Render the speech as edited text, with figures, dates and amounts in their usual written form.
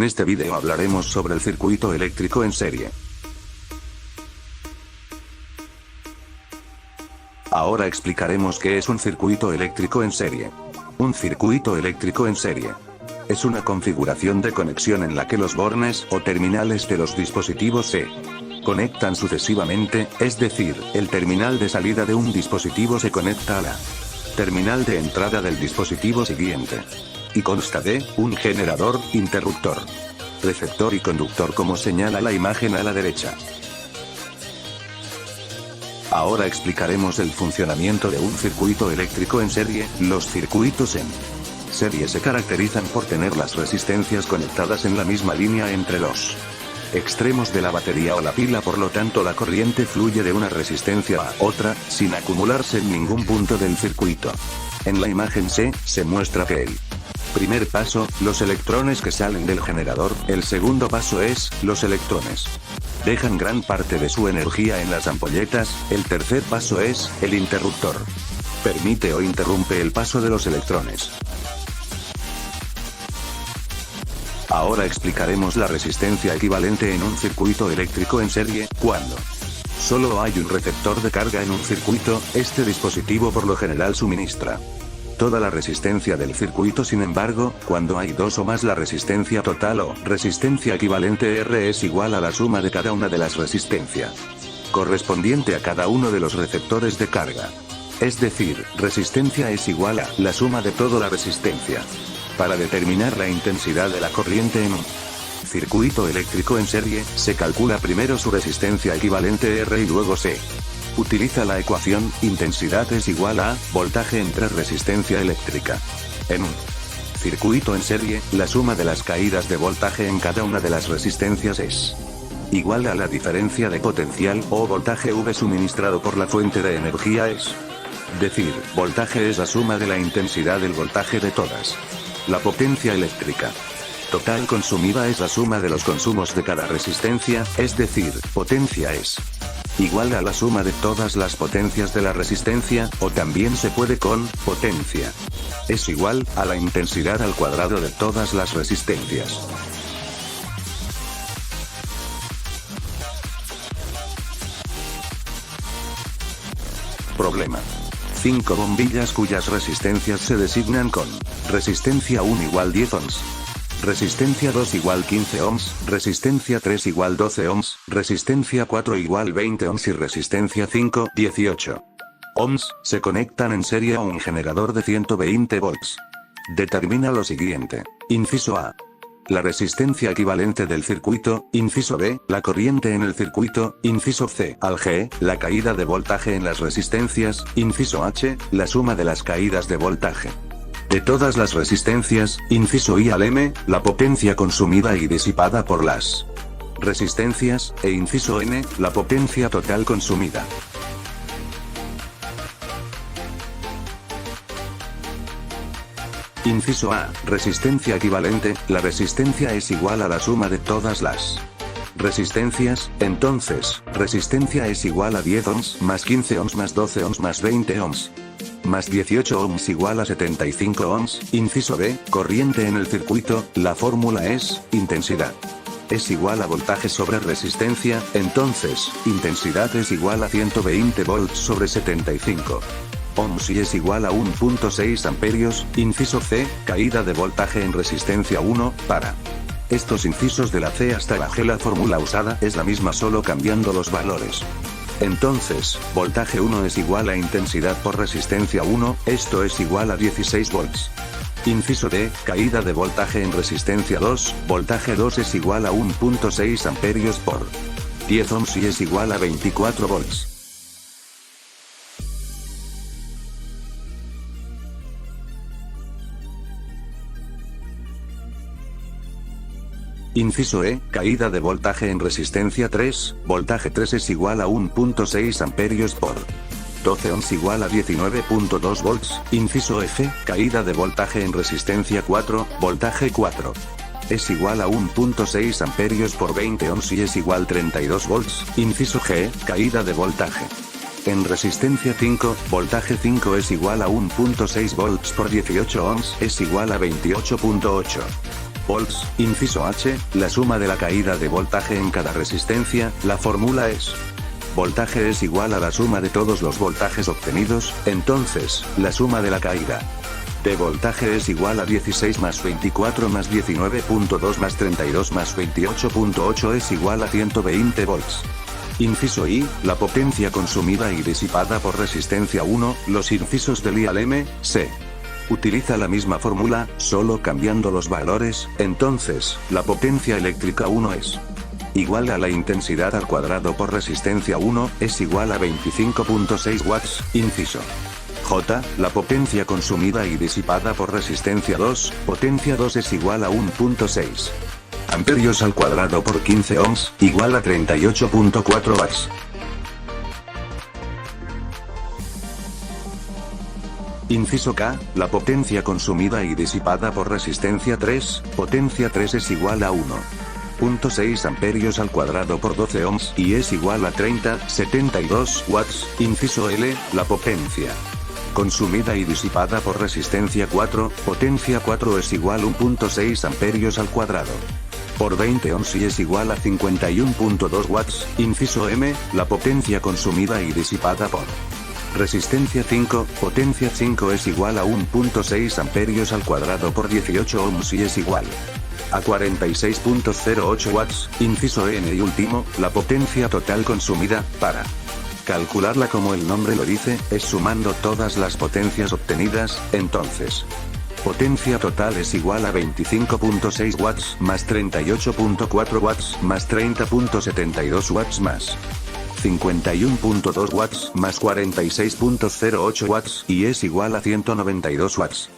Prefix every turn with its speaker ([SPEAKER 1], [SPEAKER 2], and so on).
[SPEAKER 1] En este video hablaremos sobre el circuito eléctrico en serie. Ahora explicaremos qué es un circuito eléctrico en serie. Un circuito eléctrico en serie es una configuración de conexión en la que los bornes o terminales de los dispositivos se conectan sucesivamente, es decir, el terminal de salida de un dispositivo se conecta a la terminal de entrada del dispositivo siguiente. Y consta de un generador, interruptor, receptor y conductor, como señala la imagen a la derecha. Ahora explicaremos el funcionamiento de un circuito eléctrico en serie. Los circuitos en serie se caracterizan por tener las resistencias conectadas en la misma línea entre los extremos de la batería o la pila, por lo tanto la corriente fluye de una resistencia a otra, sin acumularse en ningún punto del circuito. En la imagen C, se muestra que el primer paso, los electrones que salen del generador; el segundo paso es, los electrones dejan gran parte de su energía en las ampolletas; el tercer paso es, el interruptor permite o interrumpe el paso de los electrones. Ahora explicaremos la resistencia equivalente en un circuito eléctrico en serie. Cuando solo hay un receptor de carga en un circuito, este dispositivo por lo general suministra toda la resistencia del circuito. Sin embargo, cuando hay dos o más, la resistencia total o resistencia equivalente R es igual a la suma de cada una de las resistencias correspondiente a cada uno de los receptores de carga. Es decir, resistencia es igual a la suma de toda la resistencia. Para determinar la intensidad de la corriente en un circuito eléctrico en serie, se calcula primero su resistencia equivalente R y luego se utiliza la ecuación: intensidad es igual a voltaje entre resistencia eléctrica. En un circuito en serie, la suma de las caídas de voltaje en cada una de las resistencias es igual a la diferencia de potencial o voltaje V suministrado por la fuente de energía, es decir, voltaje es la suma de la intensidad del voltaje de todas. La potencia eléctrica total consumida es la suma de los consumos de cada resistencia, es decir, potencia es igual a la suma de todas las potencias de la resistencia, o también se puede con potencia es igual a la intensidad al cuadrado de todas las resistencias. Problema: 5 bombillas cuyas resistencias se designan con resistencia 1 igual 10 ohms, resistencia 2 igual 15 ohms, resistencia 3 igual 12 ohms, resistencia 4 igual 20 ohms y resistencia 5, 18 ohms, se conectan en serie a un generador de 120 volts. Determina lo siguiente. Inciso A: la resistencia equivalente del circuito. Inciso B: la corriente en el circuito. Inciso C al G: la caída de voltaje en las resistencias. Inciso H: la suma de las caídas de voltaje de todas las resistencias. Inciso I al M: la potencia consumida y disipada por las resistencias. E inciso N: la potencia total consumida. Inciso A: resistencia equivalente. La resistencia es igual a la suma de todas las resistencias. Entonces, resistencia es igual a 10 ohms más 15 ohms más 12 ohms más 20 ohms más 18 ohms igual a 75 ohms. Inciso B: corriente en el circuito. La fórmula es intensidad es igual a voltaje sobre resistencia. Entonces, intensidad es igual a 120 volts sobre 75 ohms y es igual a 1.6 amperios. Inciso C: caída de voltaje en resistencia 1. Para estos incisos de la C hasta la G, la fórmula usada es la misma, solo cambiando los valores. Entonces, voltaje 1 es igual a intensidad por resistencia 1, esto es igual a 16 volts. Inciso D: caída de voltaje en resistencia 2, voltaje 2 es igual a 1.6 amperios por 10 ohms y es igual a 24 volts. Inciso E: caída de voltaje en resistencia 3, voltaje 3 es igual a 1.6 amperios por 12 ohms igual a 19.2 volts. Inciso F: caída de voltaje en resistencia 4, voltaje 4 es igual a 1.6 amperios por 20 ohms y es igual a 32 volts. Inciso G: caída de voltaje en resistencia 5, voltaje 5 es igual a 1.6 volts por 18 ohms, es igual a 28.8 volts. Inciso H, la suma de la caída de voltaje en cada resistencia. La fórmula es: voltaje es igual a la suma de todos los voltajes obtenidos, entonces, la suma de la caída de voltaje es igual a 16 más 24 más 19.2 más 32 más 28.8 es igual a 120 volts. Inciso I, la potencia consumida y disipada por resistencia 1, los incisos del I al M, se utiliza la misma fórmula, solo cambiando los valores, entonces, la potencia eléctrica 1 es igual a la intensidad al cuadrado por resistencia 1, es igual a 25.6 watts, inciso J, la potencia consumida y disipada por resistencia 2, potencia 2 es igual a 1.6 amperios al cuadrado por 15 ohms, igual a 38.4 watts. Inciso K, la potencia consumida y disipada por resistencia 3, potencia 3 es igual a 1.6 amperios al cuadrado por 12 ohms, y es igual a 72 watts. Inciso L, la potencia consumida y disipada por resistencia 4, potencia 4 es igual a 1.6 amperios al cuadrado por 20 ohms y es igual a 51.2 watts. Inciso M, la potencia consumida y disipada por resistencia 5, potencia 5 es igual a 1.6 amperios al cuadrado por 18 ohms y es igual a 46.08 watts. Inciso N y último, la potencia total consumida, para calcularla como el nombre lo dice, es sumando todas las potencias obtenidas, entonces, potencia total es igual a 25.6 watts más 38.4 watts más 30.72 watts más 51.2 watts más 46.08 watts y es igual a 192 watts.